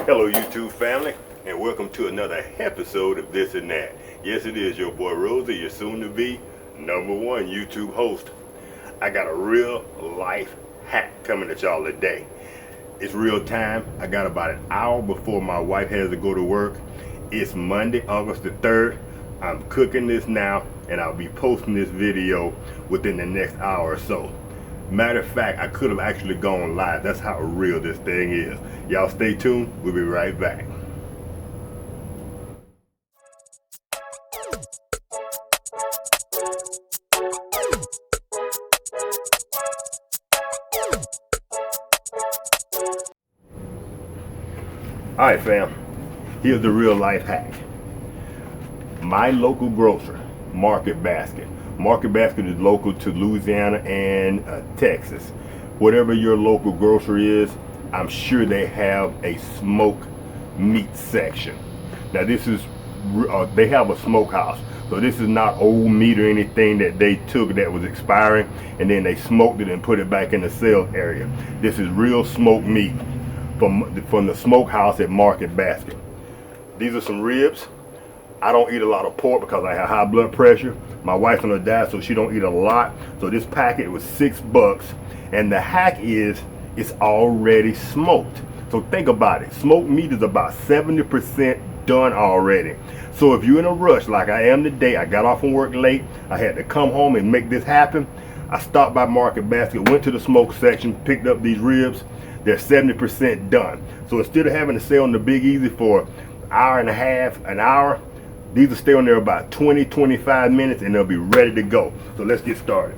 Hello YouTube family, and welcome to another episode of This and That. Yes, it is your boy Rosel, your soon to be #1 YouTube host. I got a real life hack coming at y'all today. It's real time. I got about an hour before my wife has to go to work. It's Monday, August the 3rd. I'm cooking this now, and I'll be posting this video within the next hour or so. Matter of fact, I could have actually gone live. That's how real this thing is. Y'all stay tuned. We'll be right back. Alright fam, here's the real life hack. My local grocer, Market Basket. Market Basket is local to Louisiana and Texas. Whatever your local grocery is, I'm sure they have a smoked meat section. Now this is, they have a smokehouse. So this is not old meat or anything that they took that was expiring and then they smoked it and put it back in the sale area. This is real smoked meat from the smokehouse at Market Basket. These are some ribs. I don't eat a lot of pork because I have high blood pressure. My wife's on a diet, so she don't eat a lot. So this packet was $6, and the hack is it's already smoked. So think about it. Smoked meat is about 70% done already. So if you're in a rush like I am today, I got off from work late, I had to come home and make this happen. I stopped by Market Basket, went to the smoke section, picked up these ribs. They're 70% done. So instead of having to stay on the Big Easy for an hour and a half, an hour, these will stay on there about 20-25 minutes and they'll be ready to go. So let's get started.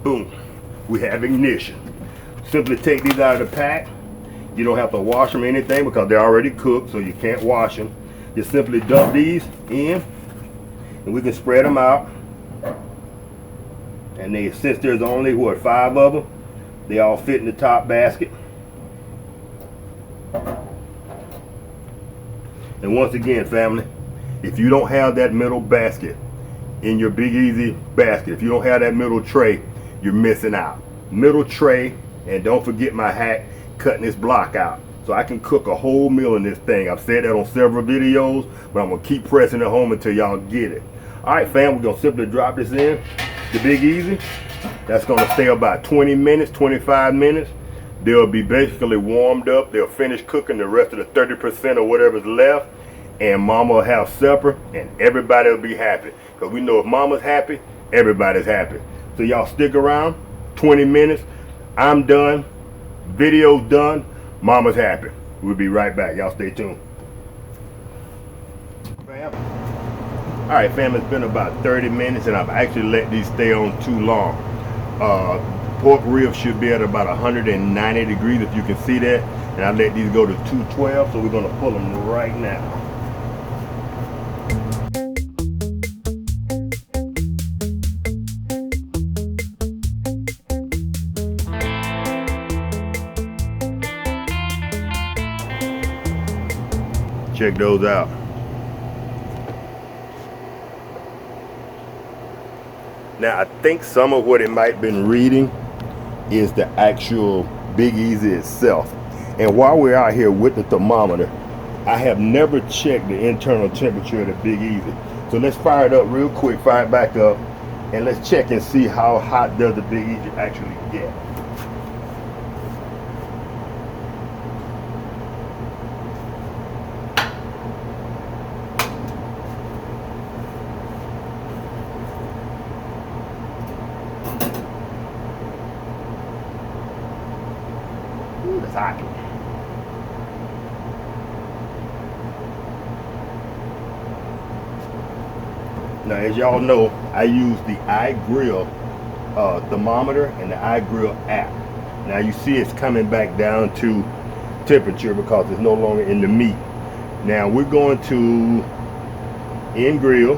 Boom, we have ignition. Simply take these out of the pack. You don't have to wash them or anything because they're already cooked, so you can't wash them. Just simply dump these in and we can spread them out. And they, since there's only, what, 5 of them, they all fit in the top basket. And once again, family, if you don't have that middle basket in your Big Easy basket, if you don't have that middle tray, you're missing out. Middle tray, and don't forget my hack, cutting this block out. So I can cook a whole meal in this thing. I've said that on several videos, but I'm gonna keep pressing it home until y'all get it. All right, fam, we're gonna simply drop this in the Big Easy. That's gonna stay about 20 minutes, 25 minutes. They'll be basically warmed up. They'll finish cooking the rest of the 30% or whatever's left, and mama will have supper and everybody will be happy. Because we know if mama's happy, everybody's happy. So y'all stick around, 20 minutes, I'm done, video's done, mama's happy. We'll be right back. Y'all stay tuned. Fam. All right, fam, it's been about 30 minutes and I've actually let these stay on too long. Pork ribs should be at about 190 degrees if you can see that. And I let these go to 212, so we're gonna pull them right now. Check those out. Now I think some of what it might have been reading is the actual Big Easy itself. And while we're out here with the thermometer, I have never checked the internal temperature of the Big Easy. So let's fire it up real quick, fire it back up, and let's check and see how hot does the Big Easy actually get. It's hot. Now, as y'all know, I use the iGrill thermometer and the iGrill app. Now you see it's coming back down to temperature because it's no longer in the meat. Now we're going to in grill.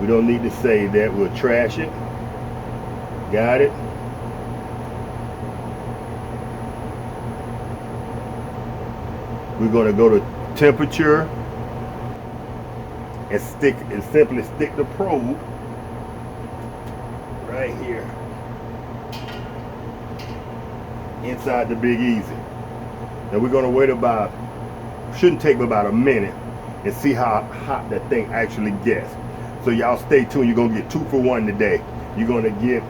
We don't need to save that, we'll trash it. Got it? We're going to go to temperature and simply stick the probe right here inside the Big Easy. Now we're gonna wait about, shouldn't take about a minute, and see how hot that thing actually gets. So y'all stay tuned. You're gonna get 2 for 1 today. You're gonna get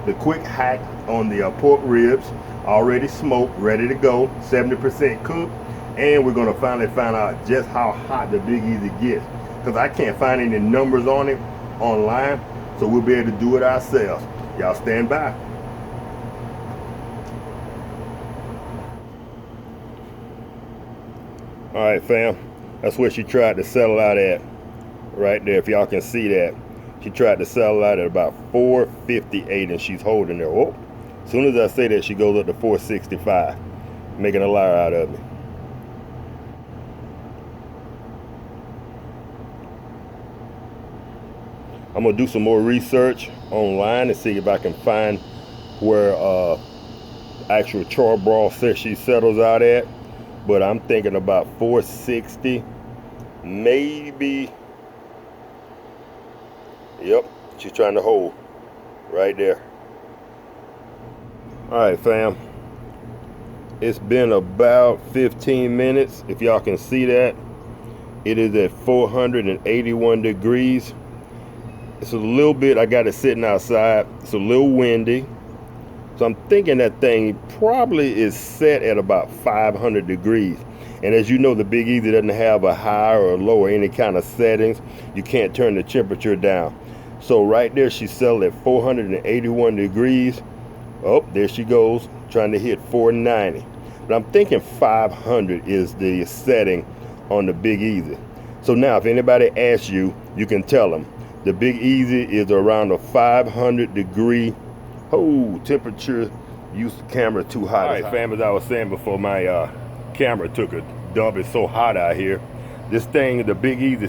the quick hack on the pork ribs, already smoked, ready to go, 70% cooked, and we're gonna finally find out just how hot the Big Easy gets, because I can't find any numbers on it online, so we'll be able to do it ourselves. Y'all stand by. All right, fam, that's where she tried to settle out at, right there, if y'all can see that. She tried to settle out at about 458, and she's holding there. Oh, as soon as I say that, she goes up to 465, making a liar out of me. I'm gonna do some more research online and see if I can find where actual charbroil says she settles out at, but I'm thinking about 460, maybe. Yep, she's trying to hold right there. All right, fam, it's been about 15 minutes. If y'all can see that, it is at 481 degrees. It's a little bit, I got it sitting outside, it's a little windy, so I'm thinking that thing probably is set at about 500 degrees. And as you know, the Big Easy doesn't have a high or a low or any kind of settings. You can't turn the temperature down. So right there, she's settled at 481 degrees. Oh, there she goes, trying to hit 490. But I'm thinking 500 is the setting on the Big Easy. So now if anybody asks you, you can tell them the Big Easy is around a 500 degree temperature. Use the camera too hot. All right, fam, as I was saying before, my camera took a dump. It's so hot out here. This thing, the Big Easy,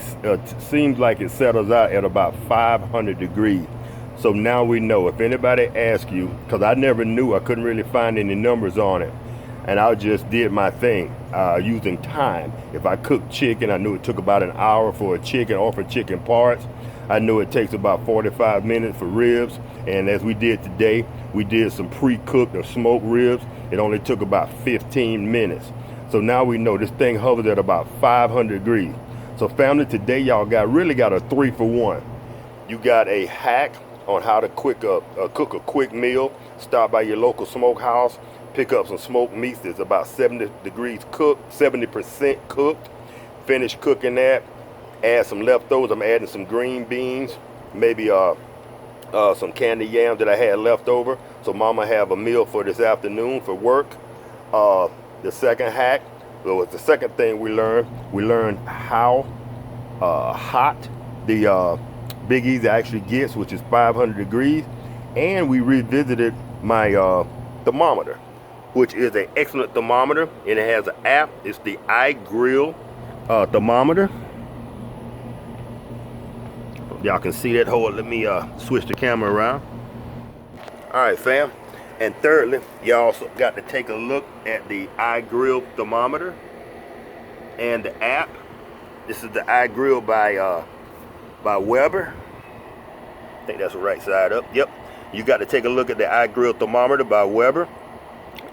seems like it settles out at about 500 degrees. So now we know. If anybody asks you, because I never knew, I couldn't really find any numbers on it, and I just did my thing using time. If I cooked chicken, I knew it took about an hour for a chicken or for chicken parts. I know it takes about 45 minutes for ribs, and as we did today, we did some pre-cooked or smoked ribs. It only took about 15 minutes. So now we know this thing hovers at about 500 degrees. So family, today y'all really got a 3 for 1. You got a hack on how to cook a quick meal. Stop by your local smokehouse, pick up some smoked meats that's about 70 degrees cooked, 70% cooked. Finish cooking that. Add some leftovers. I'm adding some green beans, maybe some candy yams that I had left over, so mama have a meal for this afternoon for work. The second hack, so it's the second thing we learned how hot the Big Easy actually gets, which is 500 degrees, and we revisited my thermometer, which is an excellent thermometer, and it has an app. It's the iGrill thermometer. Y'all can see that. Hold, let me switch the camera around. All right, fam. And thirdly, you also got to take a look at the iGrill thermometer and the app. This is the iGrill by Weber. I think that's the right side up. Yep. You got to take a look at the iGrill thermometer by Weber.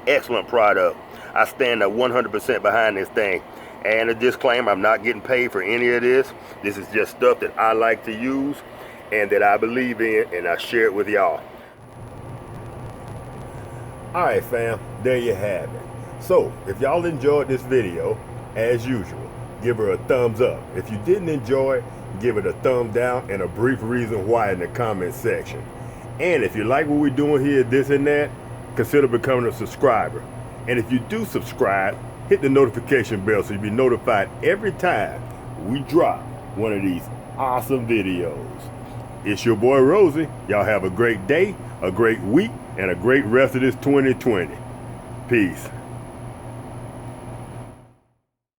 Excellent product. I stand at 100% behind this thing. And a disclaimer, I'm not getting paid for any of this. This is just stuff that I like to use and that I believe in, and I share it with y'all. All right, fam, there you have it. So if y'all enjoyed this video, as usual, give her a thumbs up. If you didn't enjoy it, give it a thumb down and a brief reason why in the comment section. And if you like what we're doing here, this and that, consider becoming a subscriber. And if you do subscribe, hit the notification bell so you'll be notified every time we drop one of these awesome videos. It's your boy Rosie. Y'all have a great day, a great week, and a great rest of this 2020. Peace.